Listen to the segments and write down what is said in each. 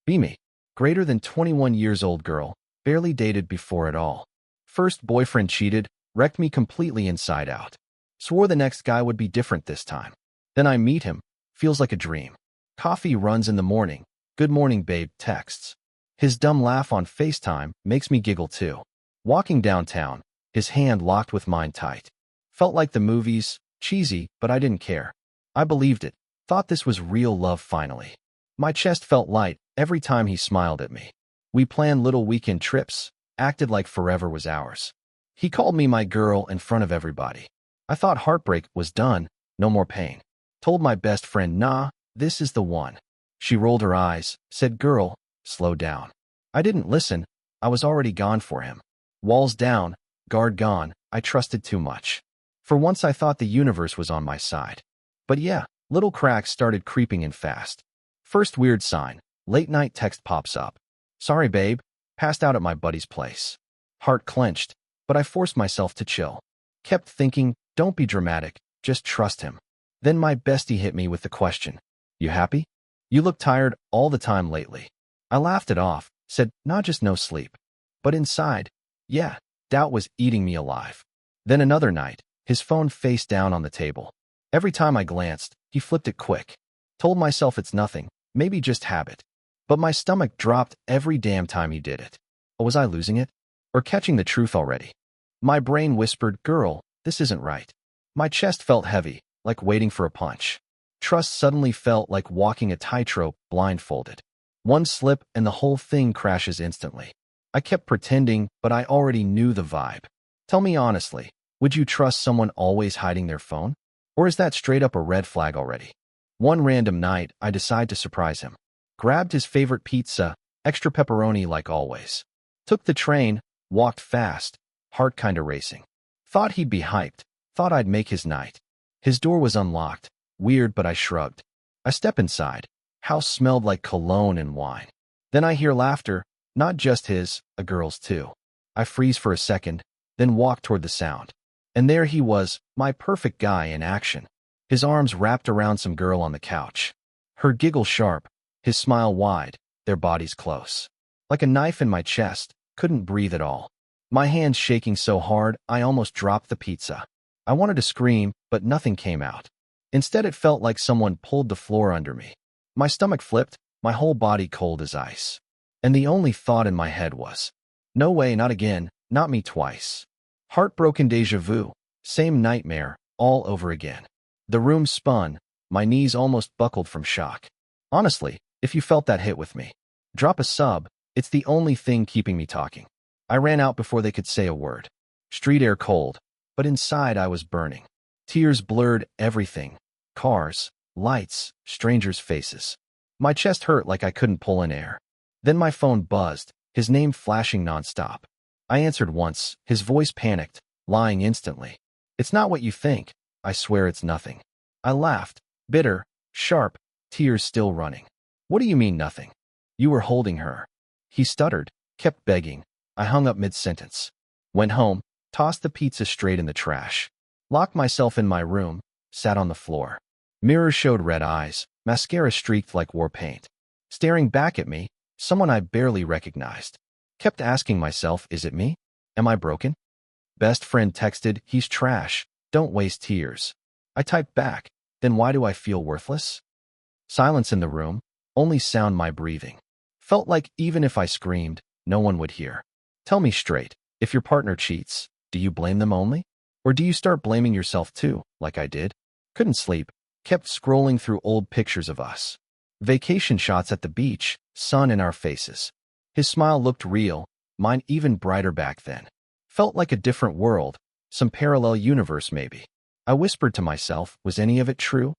Be me. Greater than 21 years old girl, barely dated before at all. First boyfriend cheated, wrecked me completely inside out. Swore the next guy would be different this time. Then I meet him, feels like a dream. Coffee runs in the morning, good morning babe texts. His dumb laugh on FaceTime makes me giggle too. Walking downtown, his hand locked with mine tight. Felt like the movies, cheesy, but I didn't care. I believed it, thought this was real love finally. My chest felt light every time he smiled at me. We planned little weekend trips, acted like forever was ours. He called me my girl in front of everybody. I thought heartbreak was done, no more pain. Told my best friend, nah, this is the one. She rolled her eyes, said, girl, slow down. I didn't listen, I was already gone for him. Walls down, guard gone, I trusted too much. For once I thought the universe was on my side. But yeah, little cracks started creeping in fast. First weird sign, late night text pops up. Sorry babe, passed out at my buddy's place. Heart clenched, but I forced myself to chill. Kept thinking, don't be dramatic, just trust him. Then my bestie hit me with the question, you happy? You look tired all the time lately. I laughed it off, said, not just no sleep. But inside, yeah, doubt was eating me alive. Then another night, his phone face down on the table. Every time I glanced, he flipped it quick. Told myself it's nothing, maybe just habit. But my stomach dropped every damn time he did it. Was I losing it? Or catching the truth already? My brain whispered, girl, this isn't right. My chest felt heavy, like waiting for a punch. Trust suddenly felt like walking a tightrope blindfolded. One slip and the whole thing crashes instantly. I kept pretending, but I already knew the vibe. Tell me honestly, would you trust someone always hiding their phone? Or is that straight up a red flag already? One random night, I decide to surprise him. Grabbed his favorite pizza, extra pepperoni like always. Took the train, walked fast, heart kinda racing. Thought he'd be hyped, thought I'd make his night. His door was unlocked, weird but I shrugged. I step inside, house smelled like cologne and wine. Then I hear laughter, not just his, a girl's too. I freeze for a second, then walk toward the sound. And there he was, my perfect guy in action. His arms wrapped around some girl on the couch. Her giggle sharp, his smile wide, their bodies close. Like a knife in my chest, couldn't breathe at all. My hands shaking so hard, I almost dropped the pizza. I wanted to scream, but nothing came out. Instead, it felt like someone pulled the floor under me. My stomach flipped, my whole body cold as ice. And the only thought in my head was, no way, not again, not me twice. Heartbroken déjà vu, same nightmare, all over again. The room spun, my knees almost buckled from shock. Honestly, if you felt that hit with me, drop a sub, it's the only thing keeping me talking. I ran out before they could say a word. Street air cold, but inside I was burning. Tears blurred everything. Cars, lights, strangers' faces. My chest hurt like I couldn't pull in air. Then my phone buzzed, his name flashing nonstop. I answered once, his voice panicked, lying instantly. It's not what you think. I swear it's nothing. I laughed, bitter, sharp, tears still running. What do you mean nothing? You were holding her. He stuttered, kept begging. I hung up mid-sentence. Went home, tossed the pizza straight in the trash. Locked myself in my room, sat on the floor. Mirror showed red eyes, mascara streaked like war paint. Staring back at me, someone I barely recognized. Kept asking myself, is it me? Am I broken? Best friend texted, he's trash, don't waste tears. I typed back, then why do I feel worthless? Silence in the room, only sound my breathing. Felt like even if I screamed, no one would hear. Tell me straight, if your partner cheats, do you blame them only? Or do you start blaming yourself too, like I did? Couldn't sleep, kept scrolling through old pictures of us. Vacation shots at the beach, sun in our faces. His smile looked real, mine even brighter back then. Felt like a different world, some parallel universe maybe. I whispered to myself, was any of it true?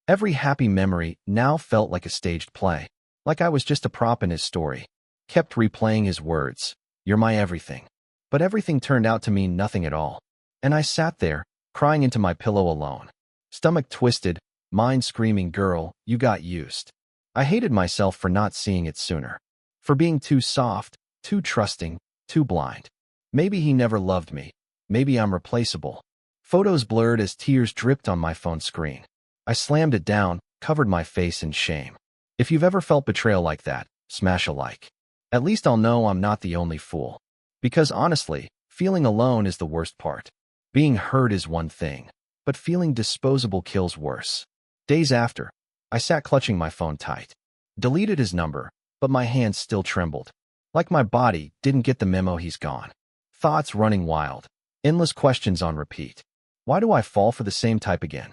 Every happy memory now felt like a staged play, like I was just a prop in his story. Kept replaying his words, you're my everything. But everything turned out to mean nothing at all. And I sat there, crying into my pillow alone. Stomach twisted, mind screaming, girl, you got used. I hated myself for not seeing it sooner. For being too soft, too trusting, too blind. Maybe he never loved me. Maybe I'm replaceable. Photos blurred as tears dripped on my phone screen. I slammed it down, covered my face in shame. If you've ever felt betrayal like that, smash a like. At least I'll know I'm not the only fool. Because honestly, feeling alone is the worst part. Being hurt is one thing, but feeling disposable kills worse. Days after, I sat clutching my phone tight. Deleted his number, but my hands still trembled. Like my body didn't get the memo he's gone. Thoughts running wild. Endless questions on repeat. Why do I fall for the same type again?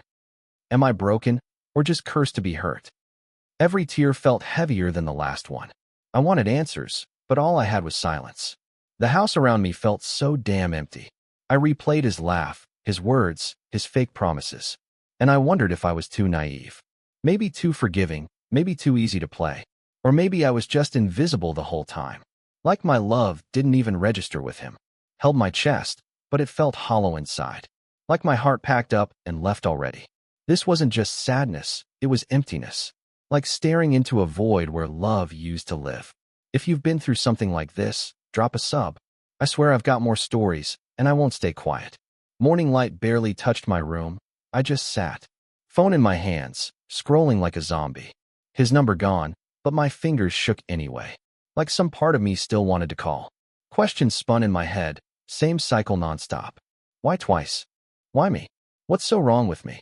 Am I broken, or just cursed to be hurt? Every tear felt heavier than the last one. I wanted answers, but all I had was silence. The house around me felt so damn empty. I replayed his laugh, his words, his fake promises. And I wondered if I was too naive. Maybe too forgiving, maybe too easy to play. Or maybe I was just invisible the whole time. Like my love didn't even register with him. Held my chest, but it felt hollow inside. Like my heart packed up and left already. This wasn't just sadness, it was emptiness. Like staring into a void where love used to live. If you've been through something like this, drop a sub. I swear I've got more stories, and I won't stay quiet. Morning light barely touched my room. I just sat. Phone in my hands, scrolling like a zombie. His number gone, but my fingers shook anyway. Like some part of me still wanted to call. Questions spun in my head, same cycle nonstop. Why twice? Why me? What's so wrong with me?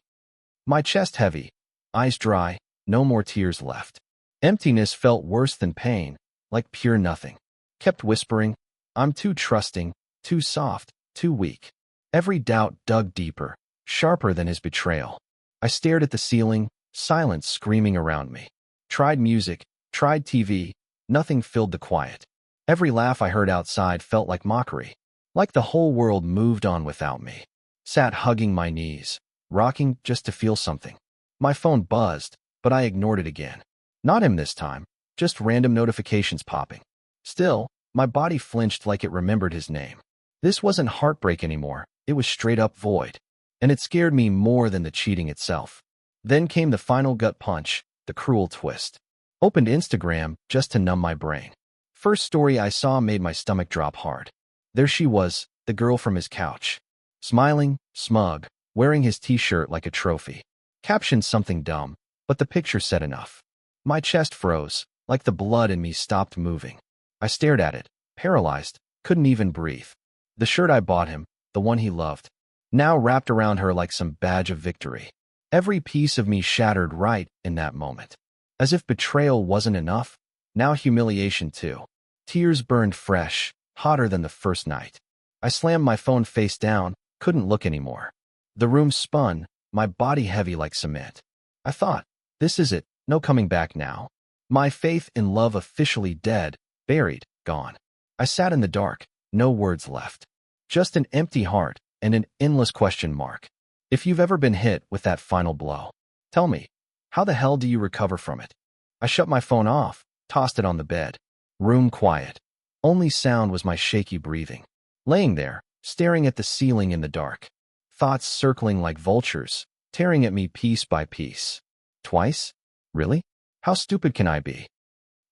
My chest heavy, eyes dry, no more tears left. Emptiness felt worse than pain, like pure nothing. Kept whispering, I'm too trusting, too soft, too weak. Every doubt dug deeper, sharper than his betrayal. I stared at the ceiling, silence screaming around me. Tried music, tried TV, nothing filled the quiet. Every laugh I heard outside felt like mockery. Like the whole world moved on without me. Sat hugging my knees, rocking just to feel something. My phone buzzed, but I ignored it again. Not him this time, just random notifications popping. Still, my body flinched like it remembered his name. This wasn't heartbreak anymore, it was straight up void. And it scared me more than the cheating itself. Then came the final gut punch, the cruel twist. Opened Instagram just to numb my brain. First story I saw made my stomach drop hard. There she was, the girl from his couch. Smiling, smug, wearing his t-shirt like a trophy. Captioned something dumb, but the picture said enough. My chest froze, like the blood in me stopped moving. I stared at it, paralyzed, couldn't even breathe. The shirt I bought him, the one he loved, now wrapped around her like some badge of victory. Every piece of me shattered right in that moment. As if betrayal wasn't enough, now humiliation too. Tears burned fresh, hotter than the first night. I slammed my phone face down, couldn't look anymore. The room spun, my body heavy like cement. I thought, this is it, no coming back now. My faith in love officially dead, buried, gone. I sat in the dark, no words left. Just an empty heart and an endless question mark. If you've ever been hit with that final blow, tell me, how the hell do you recover from it? I shut my phone off, tossed it on the bed. Room quiet. Only sound was my shaky breathing. Laying there, staring at the ceiling in the dark. Thoughts circling like vultures, tearing at me piece by piece. Twice? Really? How stupid can I be?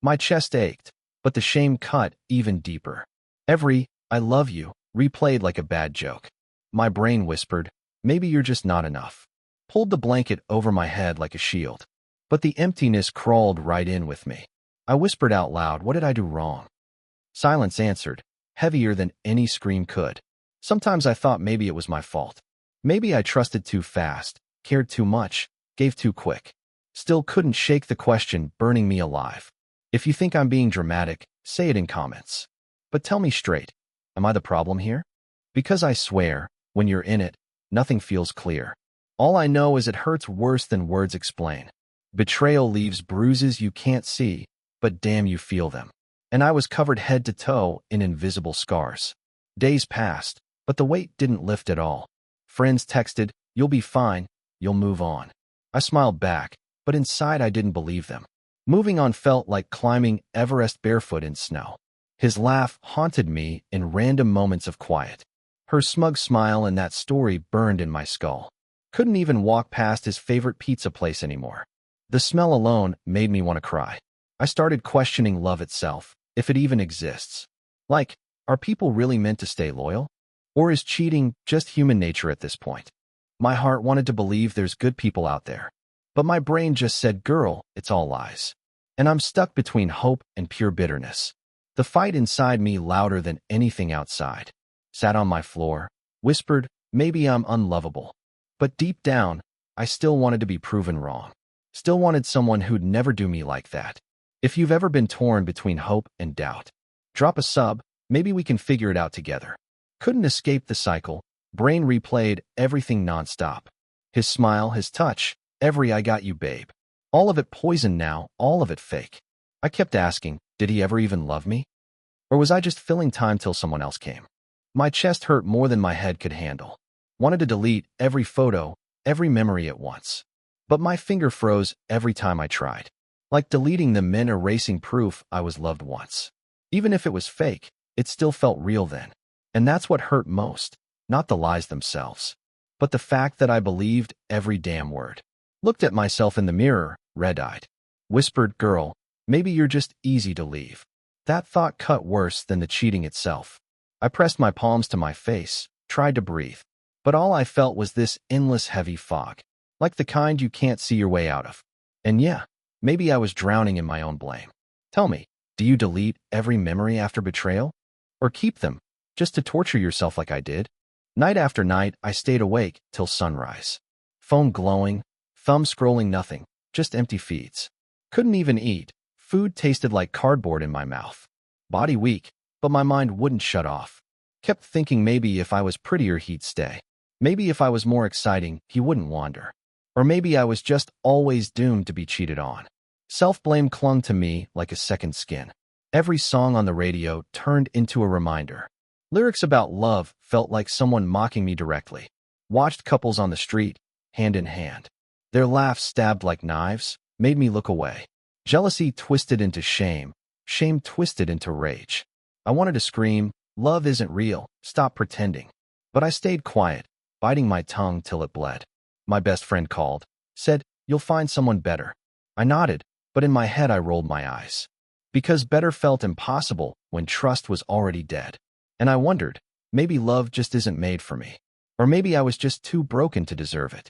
My chest ached, but the shame cut even deeper. Every, I love you, replayed like a bad joke. My brain whispered, maybe you're just not enough. Pulled the blanket over my head like a shield. But the emptiness crawled right in with me. I whispered out loud, what did I do wrong? Silence answered, heavier than any scream could. Sometimes I thought maybe it was my fault. Maybe I trusted too fast, cared too much, gave too quick. Still couldn't shake the question burning me alive. If you think I'm being dramatic, say it in comments. But tell me straight, am I the problem here? Because I swear, when you're in it, nothing feels clear. All I know is it hurts worse than words explain. Betrayal leaves bruises you can't see, but damn you feel them. And I was covered head to toe in invisible scars. Days passed, but the weight didn't lift at all. Friends texted, you'll be fine, you'll move on. I smiled back, but inside I didn't believe them. Moving on felt like climbing Everest barefoot in snow. His laugh haunted me in random moments of quiet. Her smug smile and that story burned in my skull. Couldn't even walk past his favorite pizza place anymore. The smell alone made me want to cry. I started questioning love itself, if it even exists. Like, are people really meant to stay loyal? Or is cheating just human nature at this point? My heart wanted to believe there's good people out there. But my brain just said, girl, it's all lies. and I'm stuck between hope and pure bitterness. The fight inside me louder than anything outside. Sat on my floor, whispered, maybe I'm unlovable. But deep down, I still wanted to be proven wrong. Still wanted someone who'd never do me like that. If you've ever been torn between hope and doubt, drop a sub, maybe we can figure it out together. Couldn't escape the cycle. Brain replayed everything nonstop. His smile, his touch, every I got you, babe. All of it poison now, all of it fake. I kept asking, did he ever even love me? Or was I just filling time till someone else came? My chest hurt more than my head could handle. Wanted to delete every photo, every memory at once. But my finger froze every time I tried. Like deleting them meant erasing proof I was loved once. Even if it was fake, it still felt real then. And that's what hurt most, not the lies themselves, but the fact that I believed every damn word. Looked at myself in the mirror, red-eyed. Whispered, girl, maybe you're just easy to leave. That thought cut worse than the cheating itself. I pressed my palms to my face, tried to breathe. But all I felt was this endless heavy fog, like the kind you can't see your way out of. And yeah, maybe I was drowning in my own blame. Tell me, do you delete every memory after betrayal? Or keep them, just to torture yourself like I did? Night after night, I stayed awake till sunrise. Phone glowing, thumb scrolling, nothing, just empty feeds. Couldn't even eat. Food tasted like cardboard in my mouth. Body weak, but my mind wouldn't shut off. Kept thinking maybe if I was prettier he'd stay. Maybe if I was more exciting, he wouldn't wander. Or maybe I was just always doomed to be cheated on. Self-blame clung to me like a second skin. Every song on the radio turned into a reminder. Lyrics about love felt like someone mocking me directly. Watched couples on the street, hand in hand. Their laughs stabbed like knives, made me look away. Jealousy twisted into shame, shame twisted into rage. I wanted to scream, love isn't real, stop pretending. But I stayed quiet, biting my tongue till it bled. My best friend called, said, you'll find someone better. I nodded, but in my head I rolled my eyes. Because better felt impossible when trust was already dead. And I wondered, maybe love just isn't made for me. Or maybe I was just too broken to deserve it.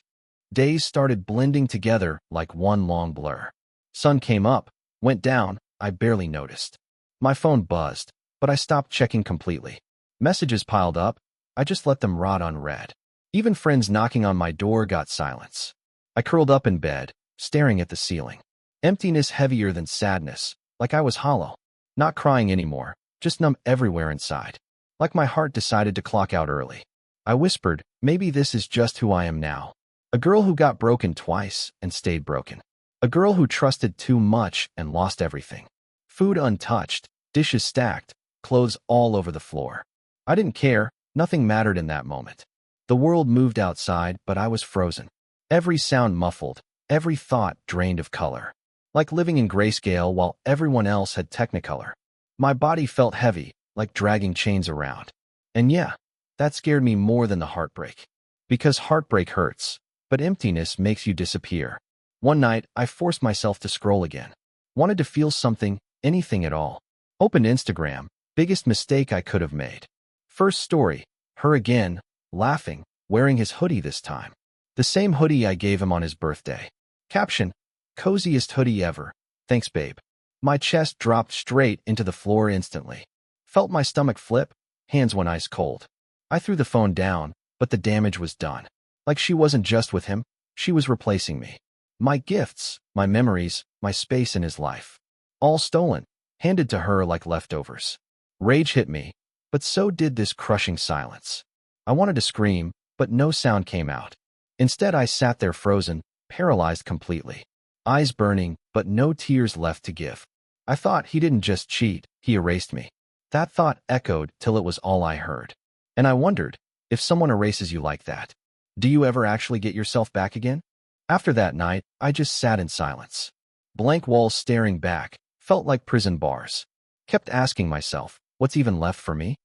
Days started blending together like one long blur. Sun came up, went down, I barely noticed. My phone buzzed, but I stopped checking completely. Messages piled up, I just let them rot unread. Even friends knocking on my door got silence. I curled up in bed, staring at the ceiling. Emptiness heavier than sadness, like I was hollow. Not crying anymore, just numb everywhere inside. Like my heart decided to clock out early. I whispered, maybe this is just who I am now. A girl who got broken twice and stayed broken. A girl who trusted too much and lost everything. Food untouched, dishes stacked, clothes all over the floor. I didn't care, nothing mattered in that moment. The world moved outside, but I was frozen. Every sound muffled, every thought drained of color. Like living in grayscale while everyone else had technicolor. My body felt heavy, like dragging chains around. And yeah, that scared me more than the heartbreak. Because heartbreak hurts, but emptiness makes you disappear. One night, I forced myself to scroll again. Wanted to feel something, anything at all. Opened Instagram, biggest mistake I could have made. First story, her again, laughing, wearing his hoodie this time. The same hoodie I gave him on his birthday. Caption, coziest hoodie ever. Thanks, babe. My chest dropped straight into the floor instantly. Felt my stomach flip, hands went ice cold. I threw the phone down, but the damage was done. Like she wasn't just with him, she was replacing me. My gifts, my memories, my space in his life. All stolen, handed to her like leftovers. Rage hit me, but so did this crushing silence. I wanted to scream, but no sound came out. Instead, I sat there frozen, paralyzed completely. Eyes burning, but no tears left to give. I thought he didn't just cheat, he erased me. That thought echoed till it was all I heard. And I wondered, if someone erases you like that, do you ever actually get yourself back again? After that night, I just sat in silence. Blank walls staring back, felt like prison bars. Kept asking myself, what's even left for me?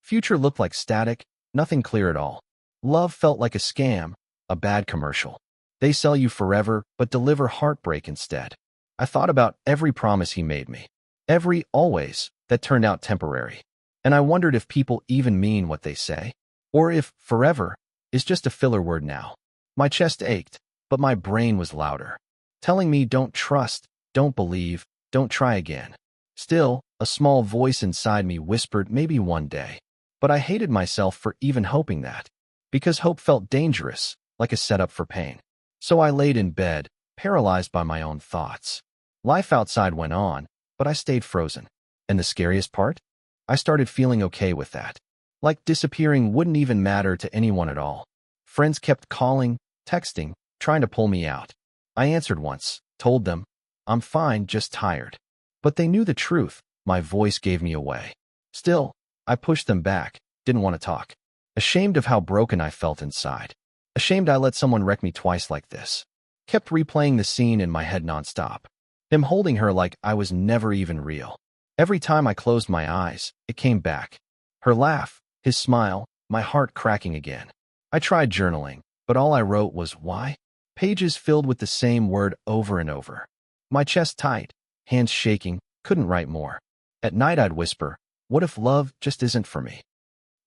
Future looked like static, nothing clear at all. Love felt like a scam, a bad commercial. They sell you forever, but deliver heartbreak instead. I thought about every promise he made me. Every always that turned out temporary. And I wondered if people even mean what they say. Or if forever is just a filler word now. My chest ached, but my brain was louder. Telling me don't trust, don't believe, Don't try again. Still, a small voice inside me whispered maybe one day. But I hated myself for even hoping that. Because hope felt dangerous, like a setup for pain. So I laid in bed, paralyzed by my own thoughts. Life outside went on, but I stayed frozen. And the scariest part? I started feeling okay with that. Like disappearing wouldn't even matter to anyone at all. Friends kept calling, texting, trying to pull me out. I answered once, told them, I'm fine, just tired. But they knew the truth. My voice gave me away. Still, I pushed them back, didn't want to talk. Ashamed of how broken I felt inside. Ashamed I let someone wreck me twice like this. Kept replaying the scene in my head nonstop. Him holding her like I was never even real. Every time I closed my eyes, it came back. Her laugh, his smile, my heart cracking again. I tried journaling, but all I wrote was why? Pages filled with the same word over and over. My chest tight, hands shaking, couldn't write more. At night I'd whisper, what if love just isn't for me?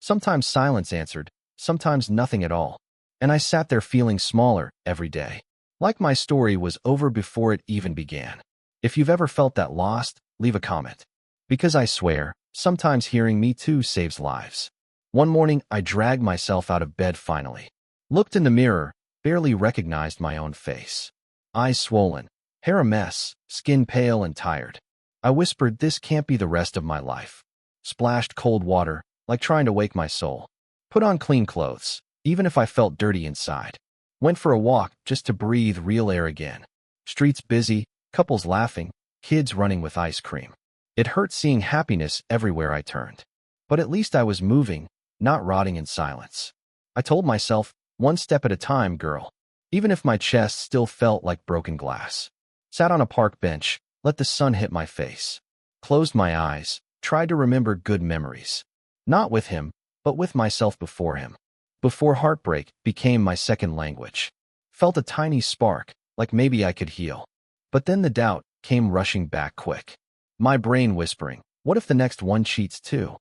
Sometimes silence answered, sometimes nothing at all. And I sat there feeling smaller every day. Like my story was over before it even began. If you've ever felt that lost, leave a comment. Because I swear, sometimes hearing me too saves lives. One morning, I dragged myself out of bed finally. Looked in the mirror, barely recognized my own face. Eyes swollen, hair a mess, skin pale and tired. I whispered, this can't be the rest of my life. Splashed cold water, like trying to wake my soul. Put on clean clothes, even if I felt dirty inside. Went for a walk just to breathe real air again. Streets busy, couples laughing, kids running with ice cream. It hurt seeing happiness everywhere I turned. But at least I was moving, not rotting in silence. I told myself, one step at a time, girl. Even if my chest still felt like broken glass. Sat on a park bench, let the sun hit my face. Closed my eyes, tried to remember good memories. Not with him, but with myself before him. Before heartbreak became my second language. Felt a tiny spark, like maybe I could heal. But then the doubt came rushing back quick. My brain whispering, what if the next one cheats too?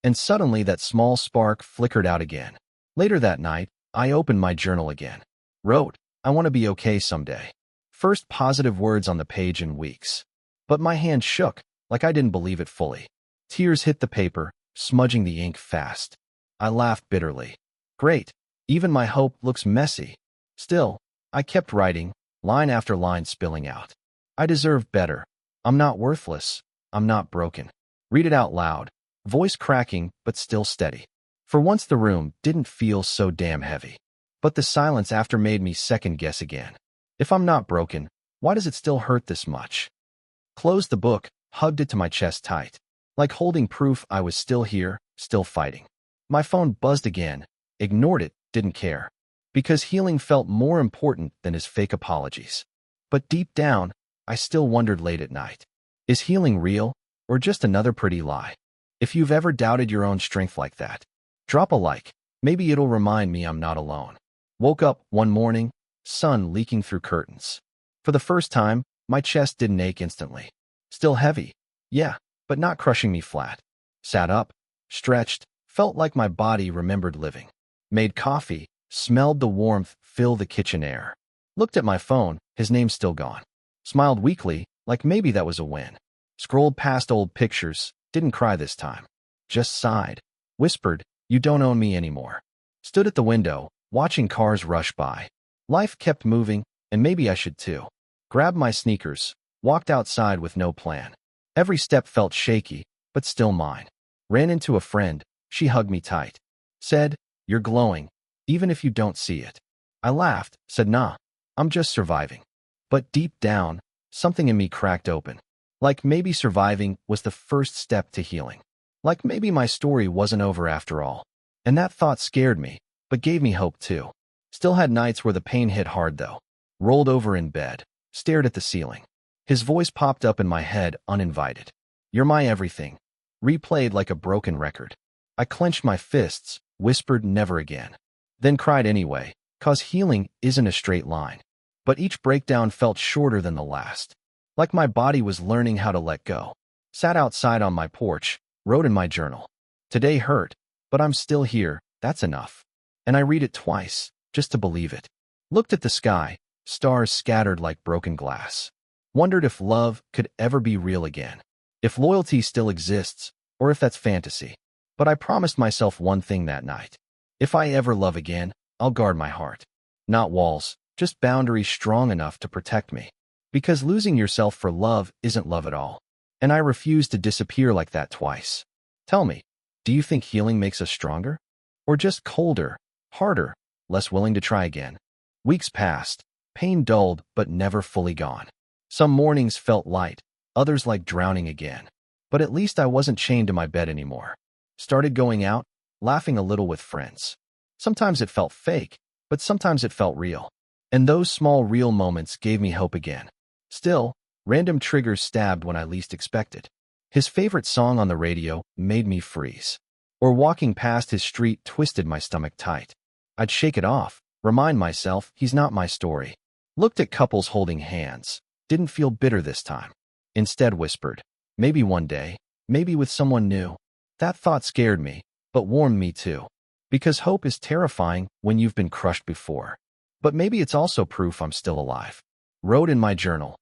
And suddenly that small spark flickered out again. Later that night, I opened my journal again. Wrote, I want to be okay someday. First positive words on the page in weeks. But my hand shook, like I didn't believe it fully. Tears hit the paper, smudging the ink fast. I laughed bitterly. Great, even my hope looks messy. Still, I kept writing, line after line spilling out. I deserve better. I'm not worthless. I'm not broken. Read it out loud, voice cracking but still steady. For once the room didn't feel so damn heavy. But the silence after made me second guess again. If I'm not broken, why does it still hurt this much? Closed the book, hugged it to my chest tight. Like holding proof I was still here, still fighting. My phone buzzed again, ignored it, didn't care. Because healing felt more important than his fake apologies. But deep down, I still wondered late at night. Is healing real, or just another pretty lie? If you've ever doubted your own strength like that, drop a like. Maybe it'll remind me I'm not alone. Woke up one morning, sun leaking through curtains. For the first time, my chest didn't ache instantly. Still heavy, yeah, but not crushing me flat. Sat up, stretched, felt like my body remembered living. Made coffee, smelled the warmth fill the kitchen air. Looked at my phone, his name still gone. Smiled weakly, like maybe that was a win. Scrolled past old pictures, didn't cry this time. Just sighed. Whispered, you don't own me anymore. Stood at the window, watching cars rush by. Life kept moving, and maybe I should too. Grabbed my sneakers, walked outside with no plan. Every step felt shaky, but still mine. Ran into a friend, she hugged me tight. Said, you're glowing, even if you don't see it. I laughed, said nah, I'm just surviving. But deep down, something in me cracked open. Like maybe surviving was the first step to healing. Like maybe my story wasn't over after all. And that thought scared me, but gave me hope too. Still had nights where the pain hit hard though. Rolled over in bed, stared at the ceiling. His voice popped up in my head uninvited. You're my everything. Replayed like a broken record. I clenched my fists, whispered never again. Then cried anyway, 'cause healing isn't a straight line. But each breakdown felt shorter than the last. Like my body was learning how to let go. Sat outside on my porch, wrote in my journal. Today hurt, but I'm still here, that's enough. And I read it twice, just to believe it. Looked at the sky, stars scattered like broken glass. Wondered if love could ever be real again. If loyalty still exists, or if that's fantasy. But I promised myself one thing that night. If I ever love again, I'll guard my heart. Not walls, just boundaries strong enough to protect me. Because losing yourself for love isn't love at all. And I refuse to disappear like that twice. Tell me, do you think healing makes us stronger? Or just colder, harder, less willing to try again? Weeks passed, pain dulled but never fully gone. Some mornings felt light, others like drowning again. But at least I wasn't chained to my bed anymore. Started going out, laughing a little with friends. Sometimes it felt fake, but sometimes it felt real. And those small real moments gave me hope again. Still, random triggers stabbed when I least expected. His favorite song on the radio made me freeze. Or walking past his street twisted my stomach tight. I'd shake it off, remind myself he's not my story. Looked at couples holding hands. Didn't feel bitter this time. Instead whispered, maybe one day, maybe with someone new. That thought scared me, but warmed me too. Because hope is terrifying when you've been crushed before. But maybe it's also proof I'm still alive. Wrote in my journal.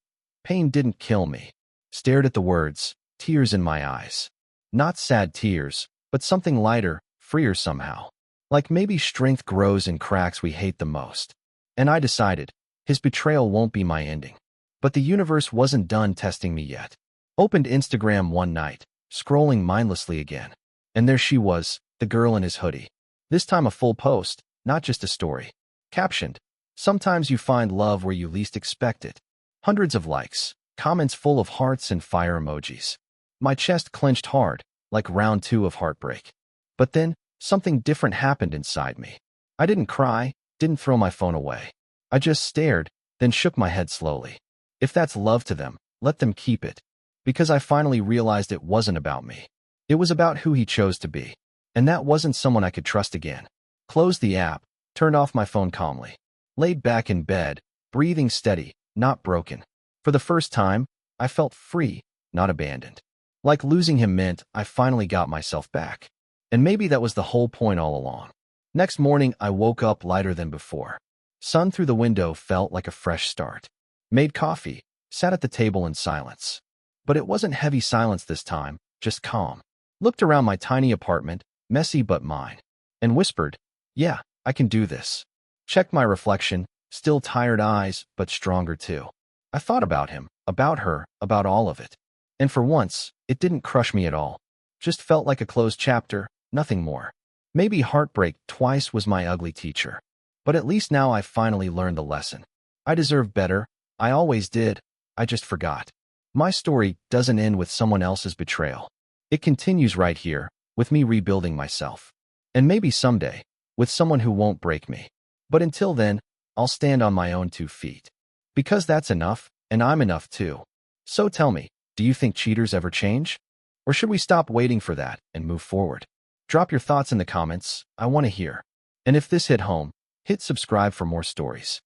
Pain didn't kill me. Stared at the words, tears in my eyes. Not sad tears, but something lighter, freer somehow. Like maybe strength grows in cracks we hate the most. And I decided, his betrayal won't be my ending. But the universe wasn't done testing me yet. Opened Instagram one night, scrolling mindlessly again. And there she was, the girl in his hoodie. This time a full post, not just a story. Captioned, sometimes you find love where you least expect it. Hundreds of likes, comments full of hearts and fire emojis. My chest clenched hard, like round 2 of heartbreak. But then, something different happened inside me. I didn't cry, didn't throw my phone away. I just stared, then shook my head slowly. If that's love to them, let them keep it. Because I finally realized it wasn't about me. It was about who he chose to be. And that wasn't someone I could trust again. Closed the app, turned off my phone calmly. Laid back in bed, breathing steady, not broken. For the first time, I felt free, not abandoned. Like losing him meant I finally got myself back. And maybe that was the whole point all along. Next morning, I woke up lighter than before. Sun through the window felt like a fresh start. Made coffee, sat at the table in silence. But it wasn't heavy silence this time, just calm. Looked around my tiny apartment, messy but mine, and whispered, yeah, I can do this. Checked my reflection, still tired eyes, but stronger too. I thought about him, about her, about all of it. And for once, it didn't crush me at all. Just felt like a closed chapter, nothing more. Maybe heartbreak twice was my ugly teacher. But at least now I finally learned the lesson. I deserve better. I always did. I just forgot. My story doesn't end with someone else's betrayal. It continues right here, with me rebuilding myself. And maybe someday, with someone who won't break me. But until then, I'll stand on my own 2 feet. Because that's enough, and I'm enough too. So tell me, do you think cheaters ever change? Or should we stop waiting for that and move forward? Drop your thoughts in the comments. I want to hear. And if this hit home, hit subscribe for more stories.